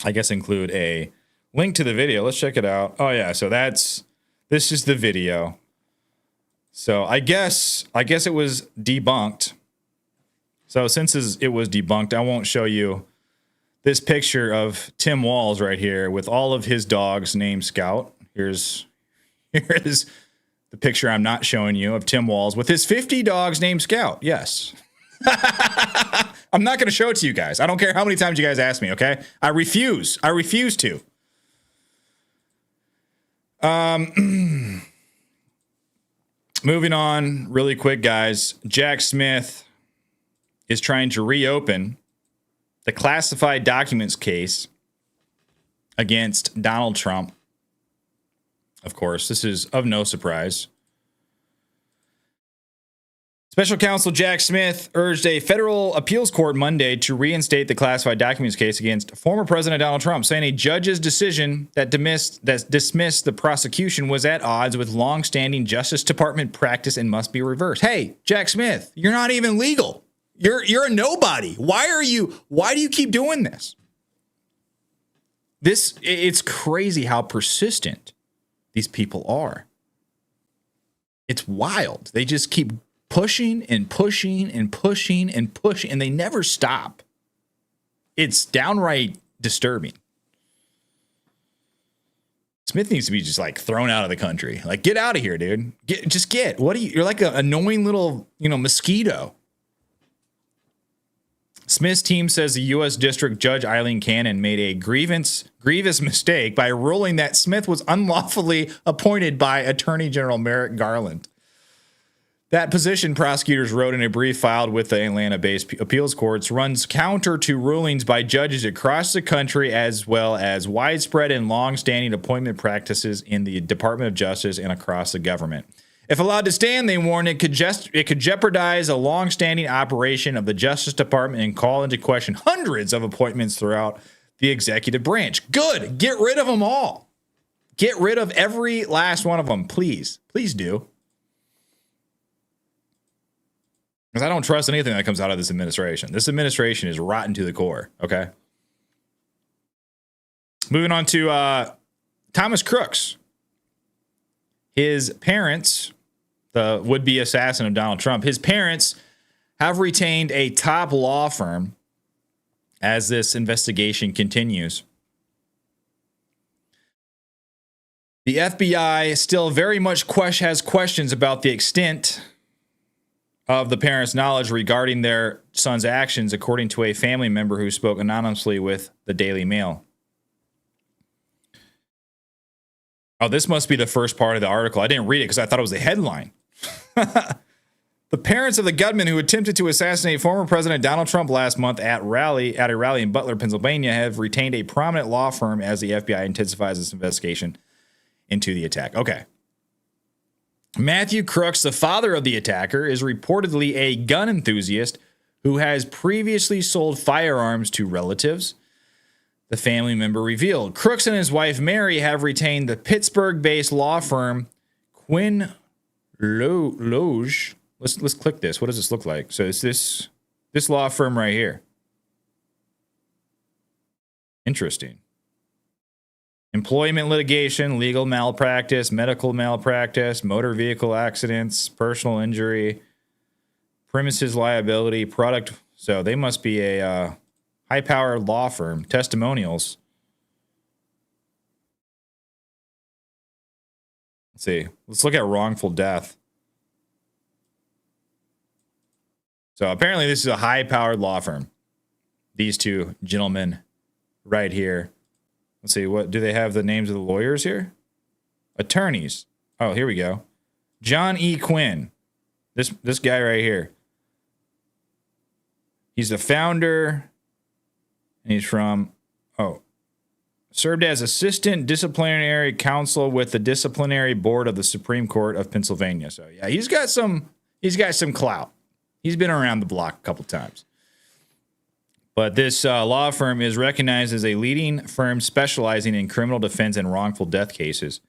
I guess, include a link to the video. Let's check it out. Oh yeah, so this is the video. So I guess it was debunked. So since it was debunked, I won't show you this picture of Tim Walz right here with all of his dogs named Scout. Here is the picture I'm not showing you of Tim Walz with his 50 dogs named Scout. Yes. I'm not going to show it to you guys. I don't care how many times you guys ask me, okay? I refuse to. Moving on really quick, guys. Jack Smith is trying to reopen the classified documents case against Donald Trump. Of course, this is of no surprise. Special counsel Jack Smith urged a federal appeals court Monday to reinstate the classified documents case against former President Donald Trump, saying a judge's decision that dismissed the prosecution was at odds with longstanding Justice Department practice and must be reversed. Hey, Jack Smith, you're not even legal. You're a nobody. Why do you keep doing this? It's crazy how persistent these people are. It's wild. They just keep pushing and pushing and pushing and pushing, and they never stop. It's downright disturbing. Smith needs to be just like thrown out of the country. Like, get out of here, dude. Get. What are you? You're like an annoying little, mosquito. Smith's team says the U.S. District Judge Eileen Cannon made a grievous mistake by ruling that Smith was unlawfully appointed by Attorney General Merrick Garland. That position, prosecutors wrote in a brief filed with the Atlanta-based appeals courts, runs counter to rulings by judges across the country, as well as widespread and long-standing appointment practices in the Department of Justice and across the government. If allowed to stand, they warn it could jeopardize a long-standing operation of the Justice Department and call into question hundreds of appointments throughout the executive branch. Good. Get rid of them all. Get rid of every last one of them, please. Please do. Because I don't trust anything that comes out of this administration. This administration is rotten to the core, okay? Moving on to Thomas Crooks. His parents, the would-be assassin of Donald Trump, his parents have retained a top law firm as this investigation continues. The FBI still very much has questions about the extent of the parents' knowledge regarding their son's actions, according to a family member who spoke anonymously with the Daily Mail. Oh, this must be the first part of the article. I didn't read it because I thought it was the headline. The parents of the gunman who attempted to assassinate former President Donald Trump last month at a rally in Butler, Pennsylvania, have retained a prominent law firm as the FBI intensifies its investigation into the attack. Okay. Matthew Crooks, the father of the attacker, is reportedly a gun enthusiast who has previously sold firearms to relatives. The family member revealed. Crooks and his wife Mary have retained the Pittsburgh-based law firm Quinn Loge. Let's click this. What does this look like? So it's this law firm right here. Interesting. Employment litigation, legal malpractice, medical malpractice, motor vehicle accidents, personal injury, premises liability, product. So they must be a high-powered law firm. Testimonials. Let's see. Let's look at wrongful death. So apparently this is a high-powered law firm. These two gentlemen right here. Let's see. What do they have the names of the lawyers here? Attorneys. Oh, here we go. John E. Quinn. This guy right here. He's the founder. And he's from, served as assistant disciplinary counsel with the disciplinary board of the Supreme Court of Pennsylvania. So yeah, he's got some clout. He's been around the block a couple times. But this law firm is recognized as a leading firm specializing in criminal defense and wrongful death cases.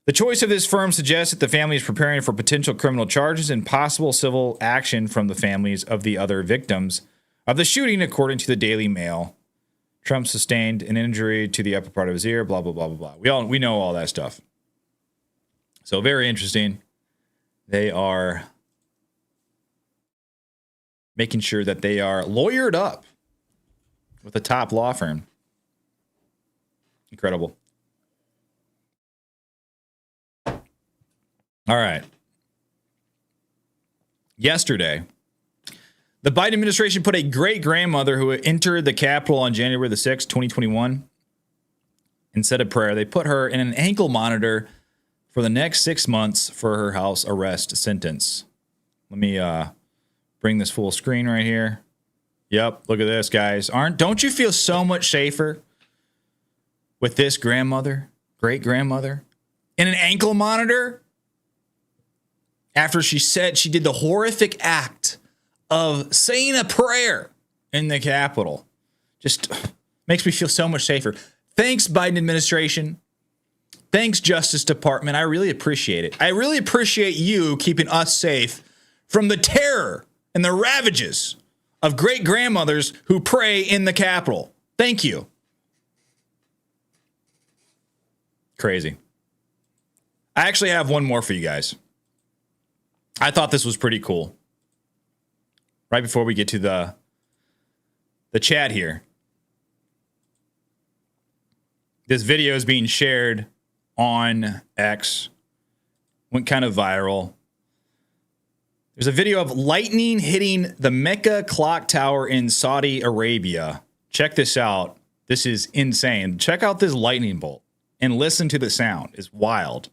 The choice of this firm suggests that the family is preparing for potential criminal charges and possible civil action from the families of the other victims of the shooting, according to the Daily Mail. Trump sustained an injury to the upper part of his ear, blah, blah, blah, blah, blah. We know all that stuff. So very interesting. They are making sure that they are lawyered up with a top law firm. Incredible. All right. Yesterday, the Biden administration put a great-grandmother who entered the Capitol on January the 6th, 2021, and said a prayer. They put her in an ankle monitor for the next 6 months for her house arrest sentence. Let me bring this full screen right here. Yep, look at this, guys. Don't you feel so much safer with this grandmother, great-grandmother, in an ankle monitor after she said she did the horrific act of saying a prayer in the Capitol? Just makes me feel so much safer. Thanks, Biden administration. Thanks, Justice Department. I really appreciate it. I really appreciate you keeping us safe from the terror and the ravages of great-grandmothers who pray in the Capitol. Thank you. Crazy. I actually have one more for you guys. I thought this was pretty cool. Right before we get to the chat here. This video is being shared on X. Went kind of viral. There's a video of lightning hitting the Mecca clock tower in Saudi Arabia. Check this out. This is insane. Check out this lightning bolt and listen to the sound. It's wild.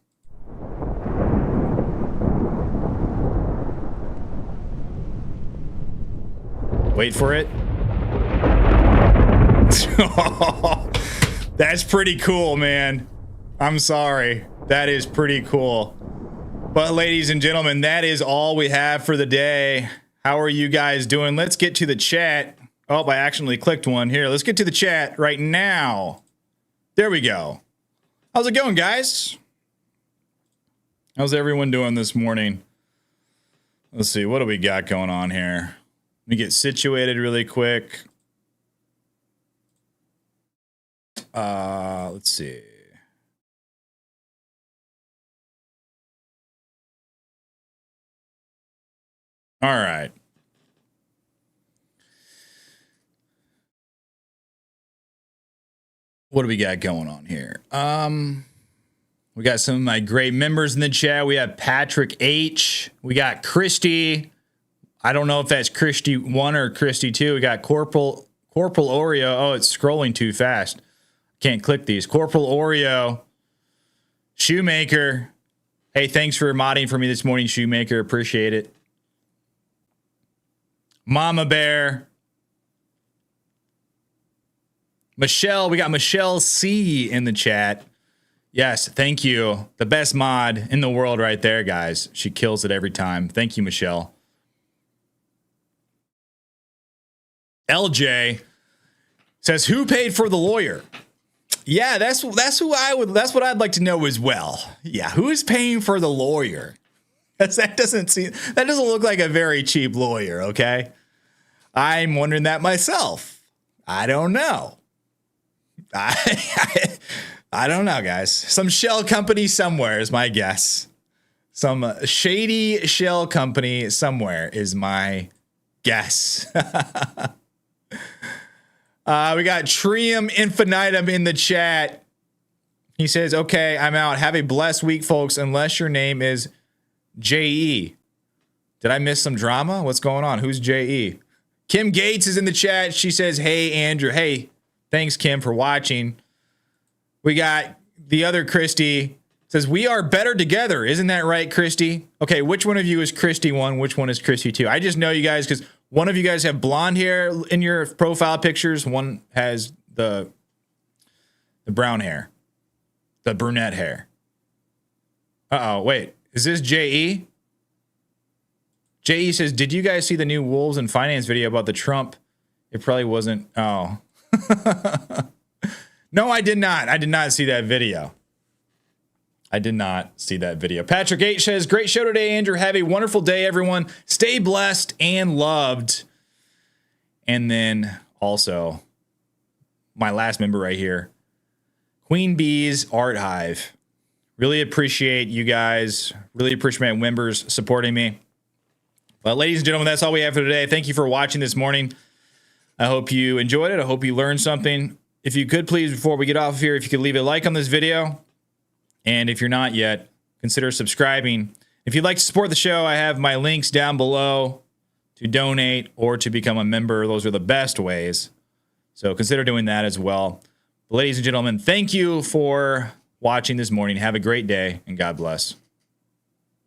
Wait for it. That's pretty cool, man. I'm sorry. That is pretty cool. But ladies and gentlemen, that is all we have for the day. How are you guys doing? Let's get to the chat. Oh, I accidentally clicked one here. Let's get to the chat right now. There we go. How's it going, guys? How's everyone doing this morning? Let's see. What do we got going on here? Let me get situated really quick. Let's see. All right. What do we got going on here? We got some of my great members in the chat. We have Patrick H. We got Christy. I don't know if that's Christy 1 or Christy 2. We got Corporal Oreo. Oh, it's scrolling too fast. Can't click these. Corporal Oreo. Shoemaker. Hey, thanks for modding for me this morning, Shoemaker. Appreciate it. Mama Bear. Michelle. We got Michelle C in the chat. Yes, thank you. The best mod in the world right there, guys. She kills it every time. Thank you, Michelle. LJ says, who paid for the lawyer? Yeah, that's what I'd like to know as well. Yeah, who is paying for the lawyer? That doesn't look like a very cheap lawyer, okay? I'm wondering that myself. I don't know. I don't know, guys. Some shell company somewhere is my guess. Some shady shell company somewhere is my guess. We got Trium Infinitum in the chat. He says, okay, I'm out. Have a blessed week, folks, unless your name is J.E. Did I miss some drama? What's going on? Who's J.E.? Kim Gates is in the chat. She says, hey, Andrew. Hey, thanks, Kim, for watching. We got the other Christy. Says, we are better together. Isn't that right, Christy? Okay, which one of you is Christy 1? Which one is Christy 2? I just know you guys because one of you guys have blonde hair in your profile pictures. One has the brown hair. The brunette hair. Uh-oh, wait. Is this J.E.? J.E. says, did you guys see the new Wolves and Finance video about the Trump? It probably wasn't. Oh. No, I did not. I did not see that video. Patrick H. says, great show today, Andrew. Have a wonderful day, everyone. Stay blessed and loved. And then also, my last member right here, Queen Bee's Art Hive. Really appreciate you guys. Really appreciate my members supporting me. But ladies and gentlemen, that's all we have for today. Thank you for watching this morning. I hope you enjoyed it. I hope you learned something. If you could, please, before we get off of here, if you could leave a like on this video. And if you're not yet, consider subscribing. If you'd like to support the show, I have my links down below to donate or to become a member. Those are the best ways. So consider doing that as well. But ladies and gentlemen, thank you for watching this morning. Have a great day, and God bless.